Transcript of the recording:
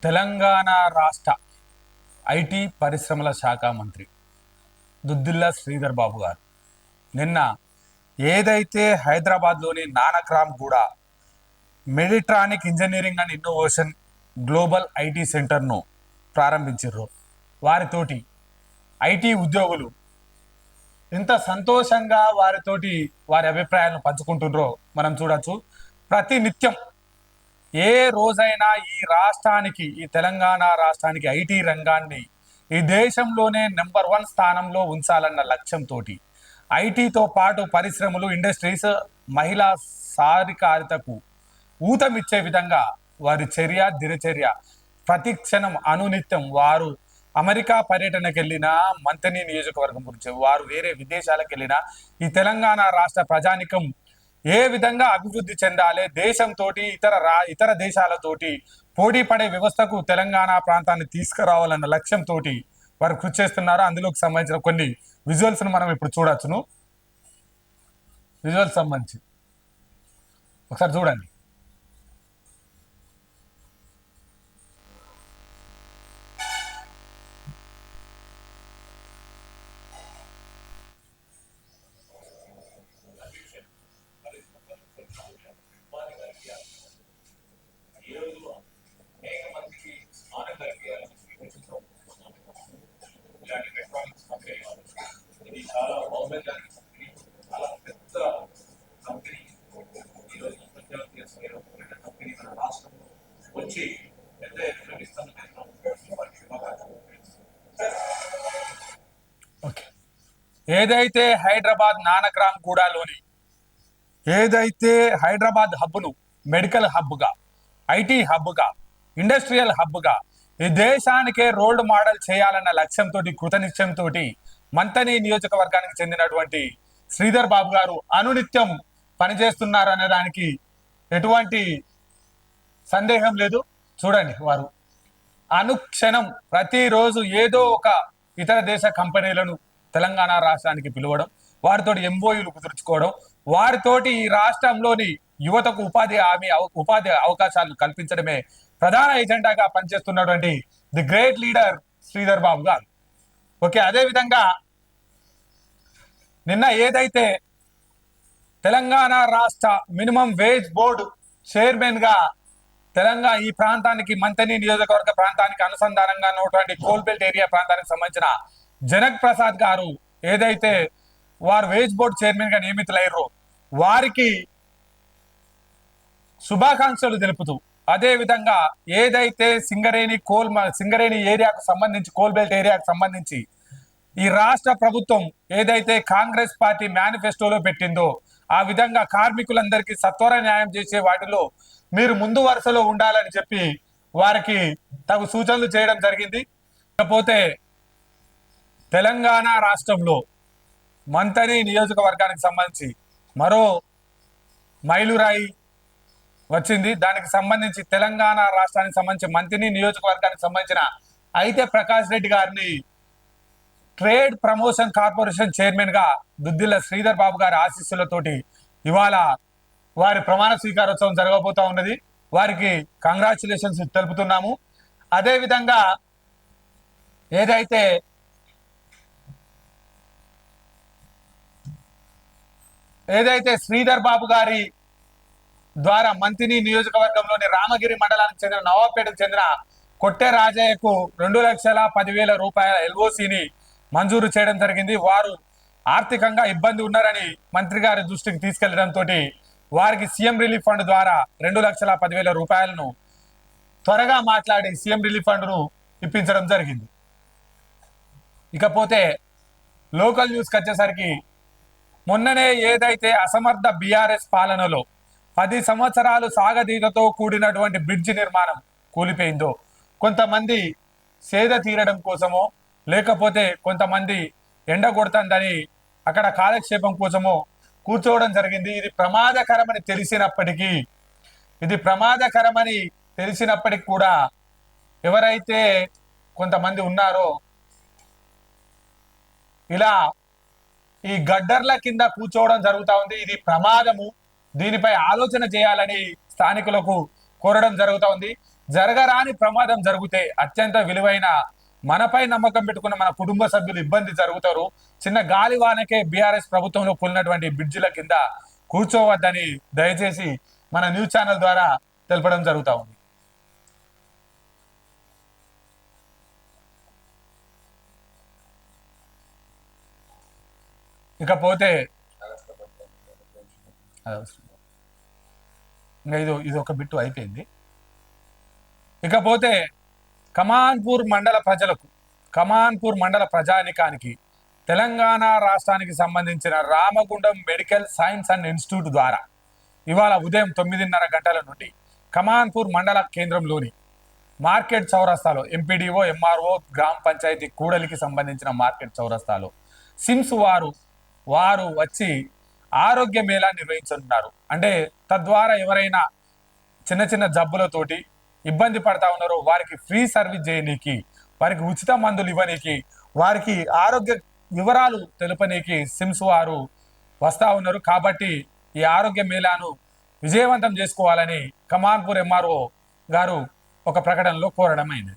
తెలంగాణ రాష్ట్ర ఐటీ పరిశ్రమల శాఖ మంత్రి దుద్దిల్ల శ్రీధర్ బాబు గారు నిన్న ఏదైతే హైదరాబాద్లోని Nanakram Guda Medtronic engineering and innovation global IT సెంటర్ను ప్రారంభించారు. వారితోటి ఐటీ ఉద్యోగులు ఎంత సంతోషంగా వారితోటి వారి అభిప్రాయాలను పంచుకుంటున్నారో మనం చూడొచ్చు. ప్రతి నిత్యం ఏ రోజైనా ఈ రాష్ట్రానికి, ఈ తెలంగాణ రాష్ట్రానికి ఐటీ రంగాన్ని ఈ దేశంలోనే నెంబర్ 1 స్థానంలో ఉంచాలన్న లక్ష్యంతో ఐటీతో పాటు పరిశ్రమలు, ఇండస్ట్రీస్, మహిళా సాధికారితకు ఊతమిచ్చే విధంగా వారి చర్య దినచర్య ప్రతి క్షణం అనునిత్యం వారు అమెరికా పర్యటనకు వెళ్ళినా, మంతని నియోజకవర్గం గురించి వారు వేరే విదేశాలకు వెళ్ళినా ఈ తెలంగాణ రాష్ట్ర ప్రజానికం ఏ విధంగా అభివృద్ధి చెందాలి, దేశంతో ఇతర దేశాలతోటి పోటీ పడే వ్యవస్థకు తెలంగాణ ప్రాంతాన్ని తీసుకురావాలన్న లక్ష్యంతో వారు కృషి చేస్తున్నారు. అందులోకి సంబంధించిన కొన్ని విజువల్స్ మనం ఇప్పుడు చూడొచ్చును. విజువల్స్ సంబంధించి ఒకసారి చూడండి. ఇది చాలా బాగుంది. చాలా పెద్ద కంపెనీ, ఈరోజు అంతర్జాతీయ కంపెనీ మన రాష్ట్రంలో వచ్చి పెద్ద ఓకే. ఏదైతే హైదరాబాద్ నానక్రామ్ గూడలోని ఏదైతే హైదరాబాద్ హబ్ను మెడికల్ హబ్గా, ఐటీ హబ్గా, ఇండస్ట్రియల్ హబ్గా ఈ దేశానికే రోల్ మోడల్ చేయాలన్న లక్ష్యంతో, కృతనిశ్చయంతో మంతని నియోజకవర్గానికి చెందినటువంటి శ్రీధర్ బాబు గారు అనునిత్యం పనిచేస్తున్నారు అనే దానికి ఎటువంటి సందేహం లేదు. చూడండి, వారు అనుక్షణం ప్రతిరోజు ఏదో ఒక ఇతర దేశ కంపెనీలను తెలంగాణ రాష్ట్రానికి పిలవడం, వారితో ఎంఓయూలు కుదుర్చుకోవడం, వారితోటి ఈ రాష్ట్రంలోని యువతకు ఉపాధి అవకాశాలను కల్పించడమే ప్రధాన ఎజెండాగా పనిచేస్తున్నటువంటి the great leader Sridhar Babu గారు. ఓకే, అదేవిధంగా నిన్న ఏదైతే తెలంగాణ రాష్ట్ర మినిమం వేజ్ బోర్డు చైర్మన్ గా తెలంగాణ ఈ ప్రాంతానికి, మంతని నియోజకవర్గ ప్రాంతానికి అనుసంధానంగా ఉన్నటువంటి కోల్బెల్ట్ ఏరియా ప్రాంతానికి సంబంధించిన జనక్ ప్రసాద్ గారు ఏదైతే వారు వేజ్ బోర్డు చైర్మన్ గా నియమితులయ్యారో వారికి శుభాకాంక్షలు తెలుపుతూ, అదే విధంగా ఏదైతే సింగరేణి ఏరియాకు సంబంధించి, కోల్బెల్ట్ ఏరియాకు సంబంధించి ఈ రాష్ట్ర ప్రభుత్వం ఏదైతే కాంగ్రెస్ పార్టీ మేనిఫెస్టోలో పెట్టిందో ఆ విధంగా కార్మికులందరికీ సత్వర న్యాయం చేసే వాటిలో మీరు ముందు వరుసలో ఉండాలని చెప్పి వారికి తగు సూచనలు చేయడం జరిగింది. కాకపోతే తెలంగాణ రాష్ట్రంలో మంతని నియోజకవర్గానికి సంబంధించి మరో మైలురాయి వచ్చింది. దానికి సంబంధించి తెలంగాణ రాష్ట్రానికి సంబంధించి మంతని నియోజకవర్గానికి సంబంధించిన అయితే ప్రకాష్ రెడ్డి గారిని ట్రేడ్ ప్రమోషన్ కార్పొరేషన్ చైర్మన్ గా దుద్దిల్ల శ్రీధర్ బాబు గారి ఆశీస్సులతోటి ఇవాళ వారి ప్రమాణ స్వీకారోత్సవం జరగబోతా ఉన్నది. వారికి కంగ్రాచులేషన్స్ తెలుపుతున్నాము. అదేవిధంగా ఏదైతే శ్రీధర్ బాబు గారి ద్వారా మంతిని నియోజకవర్గంలోని రామగిరి మండలానికి చెందిన నవాబ్పేటకు చెందిన కొట్టె రాజయ్యకు 2,10,000 రూపాయల ఎల్ఓసిని మంజూరు చేయడం జరిగింది. వారు ఆర్థికంగా ఇబ్బంది ఉన్నారని మంత్రి గారి దృష్టికి తీసుకెళ్లడంతో వారికి సీఎం రిలీఫ్ ఫండ్ ద్వారా 2,10,000 రూపాయలను త్వరగా మాట్లాడి సీఎం రిలీఫ్ ఫండ్ను ఇప్పించడం జరిగింది. ఇకపోతే లోకల్ న్యూస్కి వచ్చేసరికి మొన్ననే ఏదైతే అసమర్థ బీఆర్ఎస్ పాలనలో 10 సంవత్సరాలు సాగదీగతో కూడినటువంటి బ్రిడ్జి నిర్మాణం కూలిపోయిందో, కొంతమంది సేద తీరడం కోసమో, లేకపోతే కొంతమంది ఎండ కొడుతుందని అక్కడ కాలక్షేపం కోసమో కూర్చోవడం జరిగింది. ఇది ప్రమాదకరమని తెలిసినప్పటికీ కూడా ఎవరైతే కొంతమంది ఉన్నారో ఇలా ఈ గడ్డర్ల కింద కూర్చోవడం జరుగుతూ ఉంది. ఇది ప్రమాదము, దీనిపై ఆలోచన చేయాలని స్థానికులకు కోరడం జరుగుతూ ఉంది. జరగరాని ప్రమాదం జరిగితే అత్యంత విలువైన మనపై నమ్మకం పెట్టుకున్న మన కుటుంబ సభ్యులు ఇబ్బంది జరుగుతారు. చిన్న గాలివానకే బీఆర్ఎస్ ప్రభుత్వంలో కూలినటువంటి బ్రిడ్జిల కింద కూర్చోవద్దని దయచేసి మన న్యూస్ ఛానల్ ద్వారా తెలపడం జరుగుతూ ఉంది. ఇకపోతే ఇంకా ఇది ఒక బిట్టు అయిపోయింది. ఇకపోతే కమాన్పూర్ మండల ప్రజలకు, కమాన్పూర్ మండల ప్రజానికానికి తెలంగాణ రాష్ట్రానికి సంబంధించిన Ramagundam medical science and institute ద్వారా ఇవాళ ఉదయం 9:30 గంటల నుండి కమాన్పూర్ మండల కేంద్రంలోని మార్కెట్ చౌరస్తాలో ఎంపీడీఓ ఎంఆర్ఓ గ్రామ పంచాయతీ కూడలికి సంబంధించిన మార్కెట్ చౌరస్తాలో సిమ్స్ వారు వచ్చి ఆరోగ్య మేళా నిర్వహించనున్నారు. అంటే తద్వారా ఎవరైనా చిన్న చిన్న జబ్బులతోటి ఇబ్బంది పడతా ఉన్నారో వారికి ఫ్రీ సర్వీస్ చేయనీకి, వారికి ఉచిత మందులు ఇవ్వనీకి, వారికి ఆరోగ్య వివరాలు తెలుపనీకి సిమ్స్ వారు వస్తూ ఉన్నారు. కాబట్టి ఈ ఆరోగ్య మేళాను విజయవంతం చేసుకోవాలని కమాన్పూర్ ఎంఆర్ఓ గారు ఒక ప్రకటనలో కోరడం అయింది.